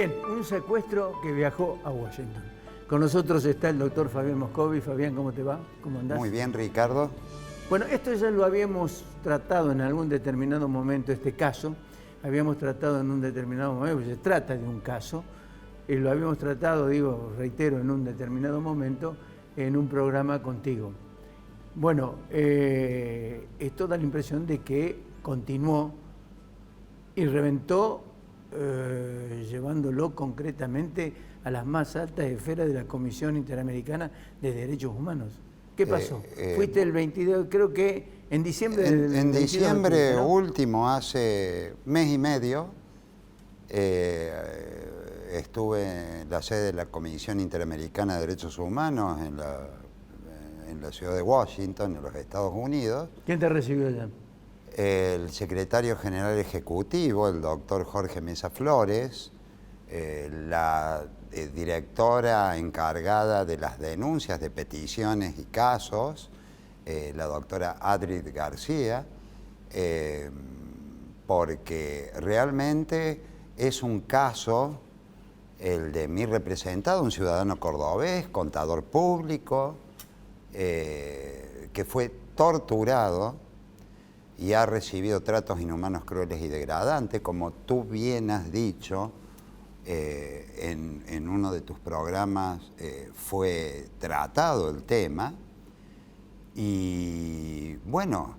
Bien, un secuestro que viajó a Washington. Con nosotros está el doctor Fabián Moscovi. Fabián, ¿cómo te va? ¿Cómo andás? Muy bien, Ricardo. Bueno, esto ya lo habíamos tratado en algún determinado momento, este caso. Habíamos tratado en un determinado momento, porque se trata de un caso. Lo habíamos tratado, reitero, en un determinado momento, en un programa contigo. Bueno, esto da la impresión de que continuó y reventó, llevándolo concretamente a las más altas esferas de la Comisión Interamericana de Derechos Humanos. ¿Qué pasó? Fuiste el 22, creo que en diciembre del En diciembre ¿no? último, hace mes y medio, estuve en la sede de la Comisión Interamericana de Derechos Humanos en la ciudad de Washington, en los Estados Unidos. ¿Quién te recibió allá? El secretario general ejecutivo, el doctor Jorge Mesa Flores, la directora encargada de las denuncias de peticiones y casos, la doctora Adrid García, porque realmente es un caso, el de mi representado, un ciudadano cordobés, contador público, que fue torturado y ha recibido tratos inhumanos, crueles y degradantes, como tú bien has dicho. En uno de tus programas fue tratado el tema y bueno,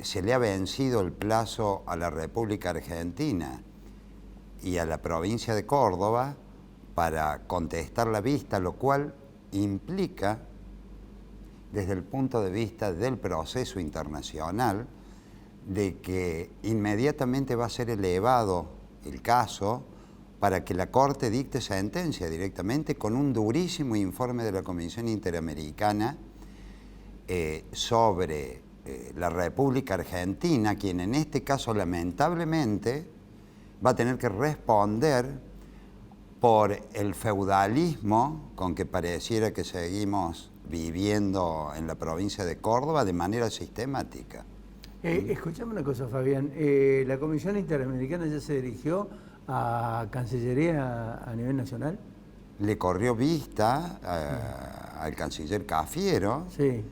se le ha vencido el plazo a la República Argentina y a la provincia de Córdoba para contestar la vista, lo cual implica, desde el punto de vista del proceso internacional, de que inmediatamente va a ser elevado el caso para que la Corte dicte sentencia directamente con un durísimo informe de la Comisión Interamericana sobre la República Argentina, quien en este caso lamentablemente va a tener que responder por el feudalismo con que pareciera que seguimos viviendo en la provincia de Córdoba de manera sistemática. Escuchame una cosa, Fabián. ¿La Comisión Interamericana ya se dirigió a Cancillería a nivel nacional? Le corrió vista al canciller Cafiero, sí,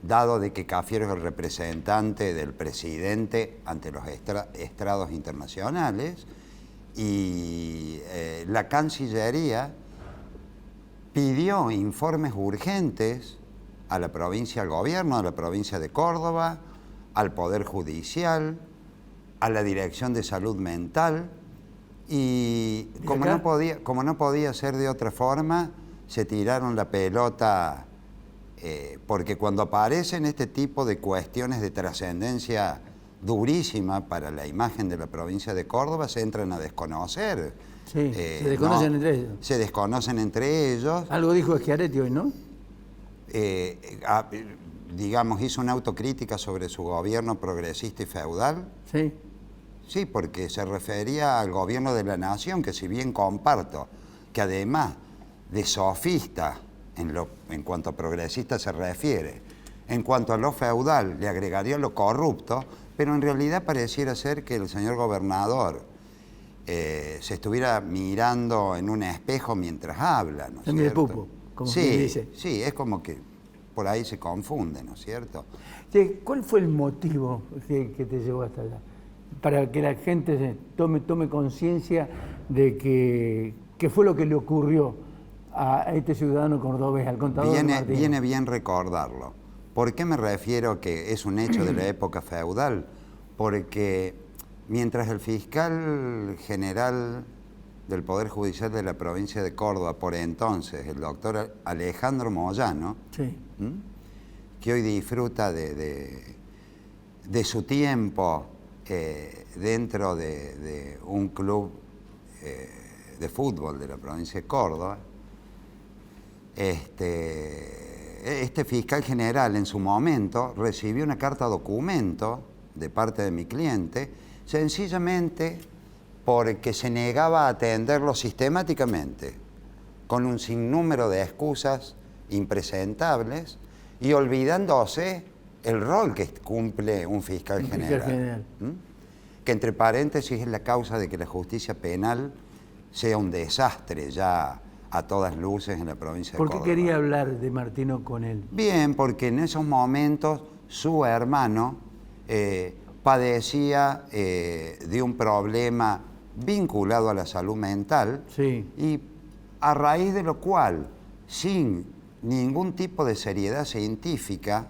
dado de que Cafiero es el representante del presidente ante los estrados internacionales, y la Cancillería pidió informes urgentes a la provincia, al gobierno, a la provincia de Córdoba, al Poder Judicial, a la Dirección de Salud Mental, y como no podía ser de otra forma, se tiraron la pelota, porque cuando aparecen este tipo de cuestiones de trascendencia durísima para la imagen de la provincia de Córdoba, se entran a desconocer. Sí, se desconocen entre ellos. Se desconocen entre ellos. Algo dijo Schiaretti hoy, ¿no? Digamos, hizo una autocrítica sobre su gobierno progresista y feudal. Sí. Sí, porque se refería al gobierno de la nación, que si bien comparto que además de sofista en cuanto a progresista se refiere, en cuanto a lo feudal le agregaría lo corrupto, pero en realidad pareciera ser que el señor gobernador se estuviera mirando en un espejo mientras habla, ¿no es cierto? El pupo, como sí, quien dice. Sí, es como que por ahí se confunde, ¿no es cierto? Sí, ¿cuál fue el motivo que te llevó hasta allá? Para que la gente tome conciencia de qué fue lo que le ocurrió a este ciudadano cordobés, al contador Martínez. Viene bien recordarlo. ¿Por qué me refiero que es un hecho de la época feudal? Porque mientras el fiscal general del Poder Judicial de la provincia de Córdoba, por entonces, el doctor Alejandro Moyano, sí, que hoy disfruta de su tiempo dentro de un club de fútbol de la provincia de Córdoba, este fiscal general en su momento recibió una carta documento de parte de mi cliente, sencillamente porque se negaba a atenderlo sistemáticamente, con un sinnúmero de excusas impresentables y olvidándose el rol que cumple un fiscal general. Que entre paréntesis es la causa de que la justicia penal sea un desastre ya a todas luces en la provincia de Córdoba. ¿Por qué quería hablar de Martino con él? Bien, porque en esos momentos su hermano padecía de un problema vinculado a la salud mental, Sí. y a raíz de lo cual, sin ningún tipo de seriedad científica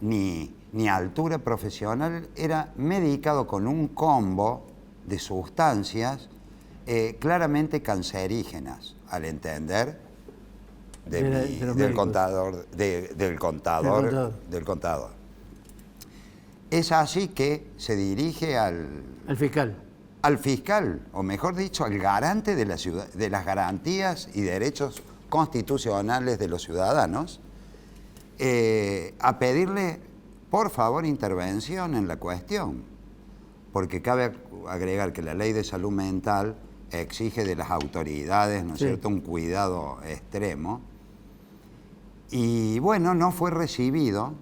ni altura profesional, era medicado con un combo de sustancias claramente cancerígenas, al entender del contador. Es así que se dirige al fiscal. Al fiscal, o mejor dicho, al garante de las garantías y derechos constitucionales de los ciudadanos, a pedirle, por favor, intervención en la cuestión. Porque cabe agregar que la ley de salud mental exige de las autoridades, ¿no es cierto?, un cuidado extremo. Y bueno, no fue recibido,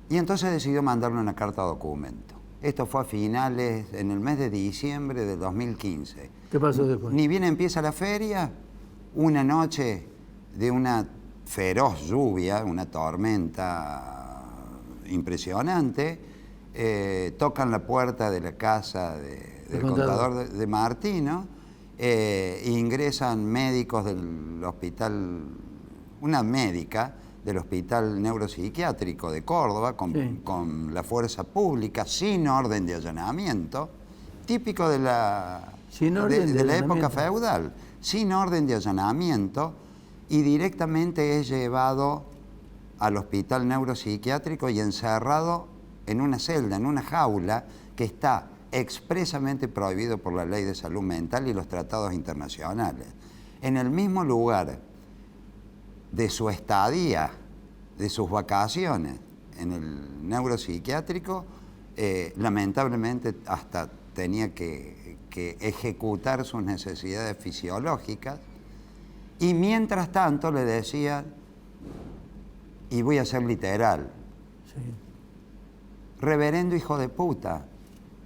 y entonces decidió mandarle una carta documento. Esto fue a finales, en el mes de diciembre del 2015. ¿Qué pasó después? Ni bien empieza la feria, una noche de una feroz lluvia, una tormenta impresionante, tocan la puerta de la casa del contador de Martino, ingresan médicos del hospital, una médica del Hospital Neuropsiquiátrico de Córdoba, con la fuerza pública, sin orden de allanamiento, típico de la época feudal, sin orden de allanamiento, y directamente es llevado al Hospital Neuropsiquiátrico y encerrado en una celda, en una jaula, que está expresamente prohibido por la Ley de Salud Mental y los tratados internacionales. En el mismo lugar de su estadía, de sus vacaciones en el neuropsiquiátrico, lamentablemente hasta tenía que ejecutar sus necesidades fisiológicas, y mientras tanto le decían, y voy a ser literal, reverendo hijo de puta,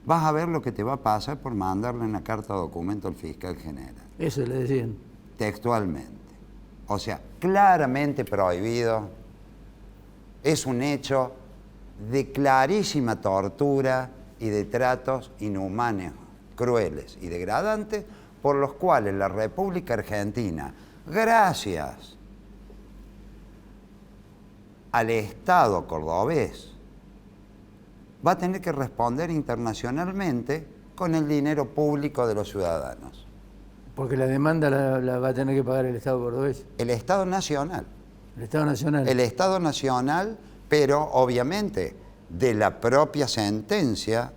vas a ver lo que te va a pasar por mandarle una carta documento al fiscal general. Eso le decían. Textualmente. O sea, claramente prohibido. Es un hecho de clarísima tortura y de tratos inhumanos, crueles y degradantes, por los cuales la República Argentina, gracias al Estado cordobés, va a tener que responder internacionalmente con el dinero público de los ciudadanos. Porque la demanda la va a tener que pagar el Estado cordobés. El Estado Nacional. El Estado Nacional. El Estado Nacional, pero obviamente de la propia sentencia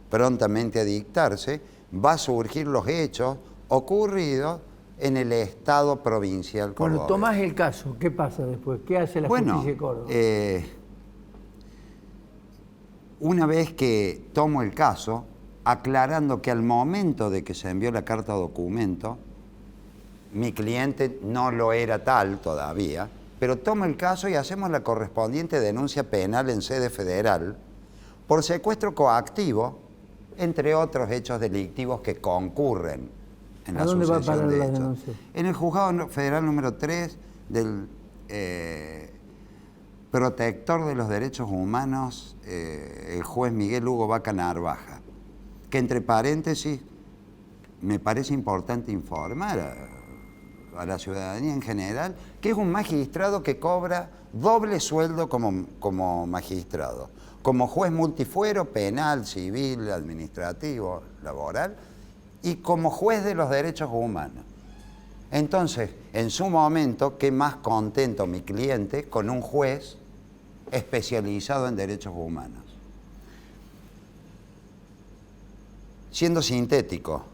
prontamente a dictarse, va a surgir los hechos ocurridos en el Estado provincial cordobés. Bueno, tomás el caso, ¿qué pasa después? ¿Qué hace la justicia de Córdoba? Una vez que tomo el caso, aclarando que al momento de que se envió la carta documento, mi cliente no lo era tal todavía, pero tomo el caso y hacemos la correspondiente denuncia penal en sede federal por secuestro coactivo, entre otros hechos delictivos que concurren en la sucesión de hechos. ¿A dónde va a parar la denuncia? En el Juzgado Federal número 3 del protector de los derechos humanos, el juez Miguel Hugo Vaca Narvaja, que entre paréntesis me parece importante informar a la ciudadanía en general, que es un magistrado que cobra doble sueldo como magistrado, como juez multifuero, penal, civil, administrativo, laboral, y como juez de los derechos humanos. Entonces, en su momento, qué más contento mi cliente con un juez especializado en derechos humanos. Siendo sintético,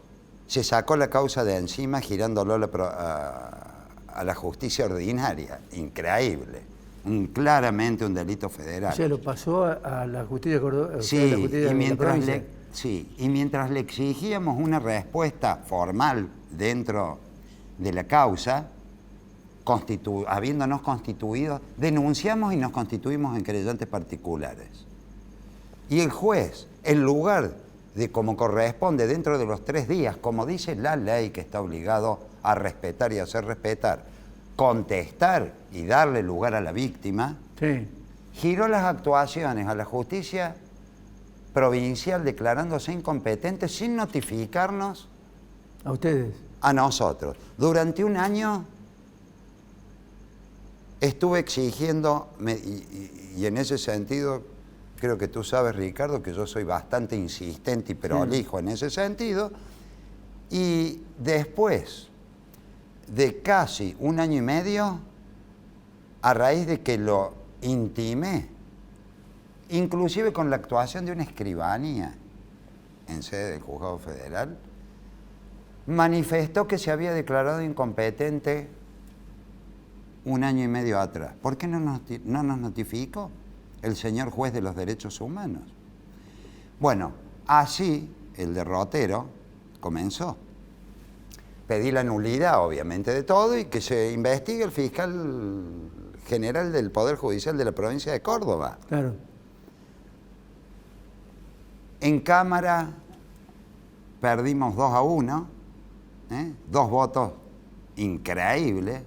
se sacó la causa de encima girándolo a la justicia ordinaria. Increíble. Claramente un delito federal. O sea, lo pasó a la justicia cordobesa. Sí, y mientras le exigíamos una respuesta formal dentro de la causa, habiéndonos constituido, denunciamos y nos constituimos en querellantes particulares. Y el juez, en lugar de como corresponde dentro de los 3 días, como dice la ley que está obligado a respetar y hacer respetar, contestar y darle lugar a la víctima, Sí. giró las actuaciones a la justicia provincial declarándose incompetente sin notificarnos ¿A ustedes? a nosotros. Durante un año estuve exigiendo, y en ese sentido, creo que tú sabes, Ricardo, que yo soy bastante insistente y prolijo en ese sentido, y después de casi un año y medio, a raíz de que lo intimé, inclusive con la actuación de una escribanía en sede del Juzgado Federal, manifestó que se había declarado incompetente un año y medio atrás. ¿Por qué no nos notificó el señor juez de los derechos humanos? Bueno, así el derrotero comenzó. Pedí la nulidad, obviamente, de todo y que se investigue el fiscal general del Poder Judicial de la provincia de Córdoba. Claro. En Cámara perdimos 2-1, 2 votos increíbles,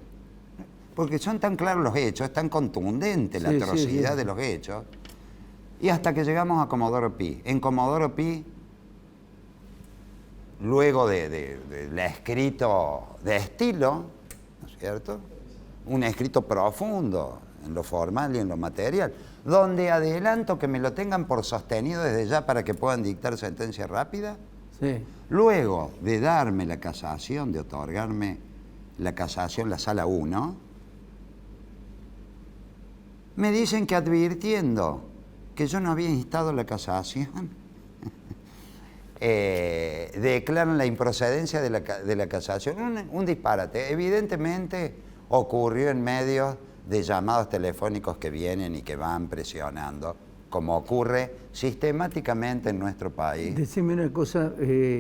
porque son tan claros los hechos, es tan contundente la atrocidad de los hechos, y hasta que llegamos a Comodoro Pi. En Comodoro Pi, luego del escrito de estilo, ¿no es cierto?, un escrito profundo en lo formal y en lo material, donde adelanto que me lo tengan por sostenido desde ya para que puedan dictar sentencia rápida. Sí. Luego de darme la casación, de otorgarme la casación, la sala 1, me dicen que advirtiendo que yo no había instado la casación, declaran la improcedencia de la casación. Un disparate. Evidentemente ocurrió en medio de llamados telefónicos que vienen y que van presionando, como ocurre sistemáticamente en nuestro país. Decime una cosa.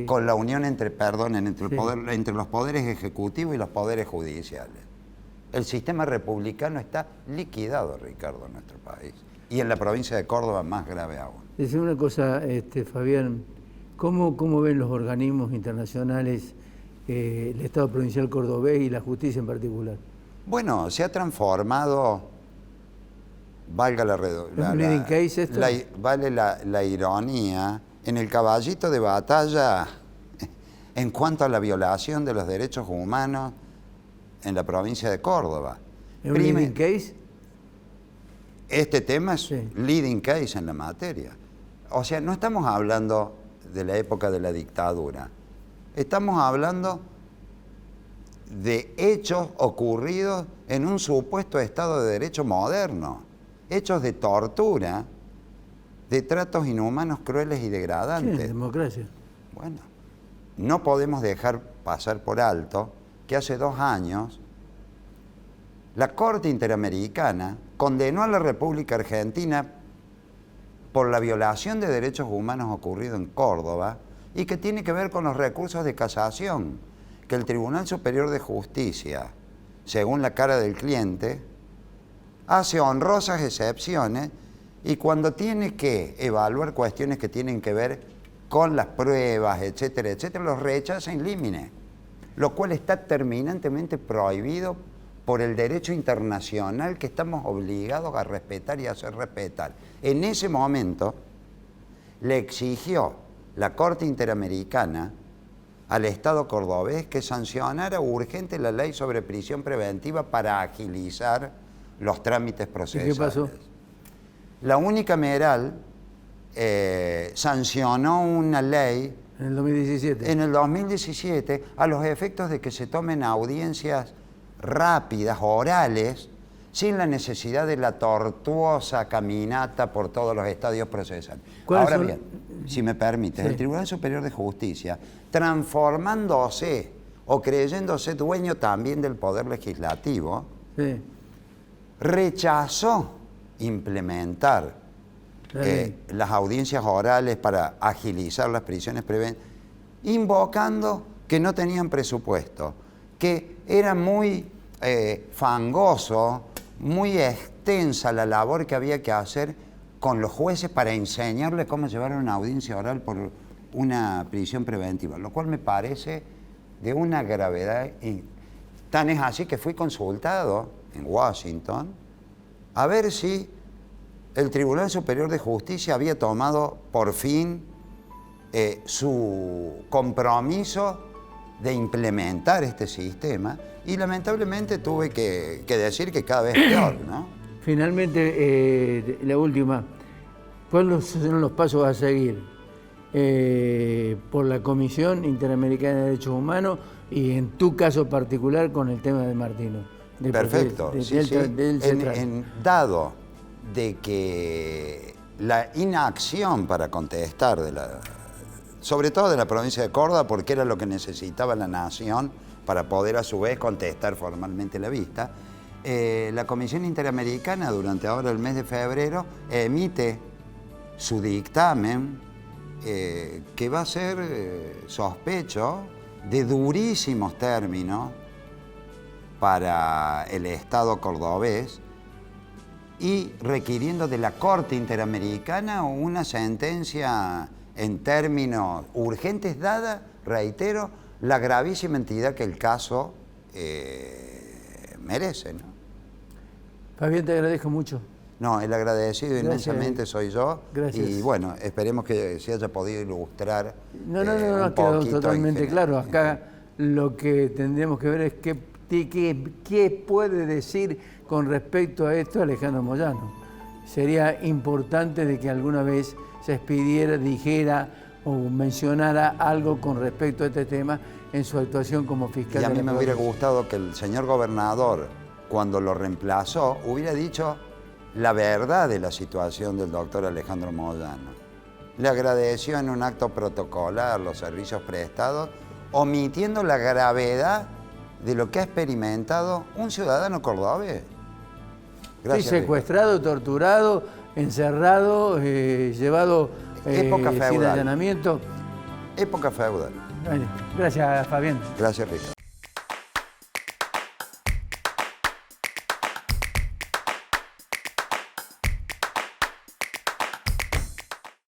Con la unión entre los poderes ejecutivos y los poderes judiciales. El sistema republicano está liquidado, Ricardo, en nuestro país. Y en la provincia de Córdoba más grave aún. Decime una cosa, Fabián. ¿Cómo ven los organismos internacionales, el Estado provincial cordobés y la justicia en particular? Bueno, se ha transformado, valga la ironía, en el caballito de batalla en cuanto a la violación de los derechos humanos en la provincia de Córdoba. ¿Es un leading case? Este tema es leading case en la materia. O sea, no estamos hablando de la época de la dictadura. Estamos hablando de hechos ocurridos en un supuesto Estado de Derecho moderno. Hechos de tortura, de tratos inhumanos, crueles y degradantes. Sí, democracia. Bueno, no podemos dejar pasar por alto que hace 2 años la Corte Interamericana condenó a la República Argentina por la violación de derechos humanos ocurrido en Córdoba y que tiene que ver con los recursos de casación, que el Tribunal Superior de Justicia, según la cara del cliente, hace honrosas excepciones y cuando tiene que evaluar cuestiones que tienen que ver con las pruebas, etcétera, etcétera, los rechaza in limine, lo cual está terminantemente prohibido por el derecho internacional que estamos obligados a respetar y a hacer respetar. En ese momento le exigió la Corte Interamericana al Estado cordobés que sancionara urgente la ley sobre prisión preventiva para agilizar los trámites procesales. ¿Y qué pasó? La unicameral sancionó una ley en el 2017. En el 2017, a los efectos de que se tomen audiencias rápidas, orales, sin la necesidad de la tortuosa caminata por todos los estadios procesales. Ahora bien, si me permites, el Tribunal Superior de Justicia, transformándose o creyéndose dueño también del Poder Legislativo, rechazó implementar las audiencias orales para agilizar las prisiones preventivas, invocando que no tenían presupuesto, que era muy fangoso, muy extensa la labor que había que hacer con los jueces para enseñarles cómo llevar una audiencia oral por una prisión preventiva, lo cual me parece de una gravedad. Tan es así que fui consultado en Washington a ver si el Tribunal Superior de Justicia había tomado por fin su compromiso de implementar este sistema, y lamentablemente tuve que decir que cada vez peor, ¿no? Finalmente, la última, ¿cuáles son los pasos a seguir por la Comisión Interamericana de Derechos Humanos y en tu caso particular con el tema de Martino? Perfecto. Dado de que la inacción para contestar, sobre todo de la provincia de Córdoba, porque era lo que necesitaba la nación para poder a su vez contestar formalmente la vista, la Comisión Interamericana durante ahora el mes de febrero emite su dictamen que va a ser, sospecho, de durísimos términos para el Estado cordobés, y requiriendo de la Corte Interamericana una sentencia en términos urgentes, dada, reitero, la gravísima entidad que el caso merece, ¿no? Fabián, te agradezco mucho. No, el agradecido Gracias. Inmensamente soy yo. Gracias. Y bueno, esperemos que se haya podido ilustrar. No, un ha quedado poquito totalmente claro. Acá lo que tendremos que ver es qué puede decir con respecto a esto Alejandro Moyano. Sería importante de que alguna vez se expidiera, dijera o mencionara algo con respecto a este tema en su actuación como fiscal. Y a de mí la me hubiera provincia. gustado que el señor gobernador, cuando lo reemplazó, hubiera dicho la verdad de la situación del doctor Alejandro Moyano. Le agradeció en un acto protocolar los servicios prestados, omitiendo la gravedad de lo que ha experimentado un ciudadano cordobés. Gracias, Sí, secuestrado, torturado, encerrado, llevado Época sin feudal. allanamiento. Época feudal. Bueno, gracias, Fabián. Gracias, Ricardo.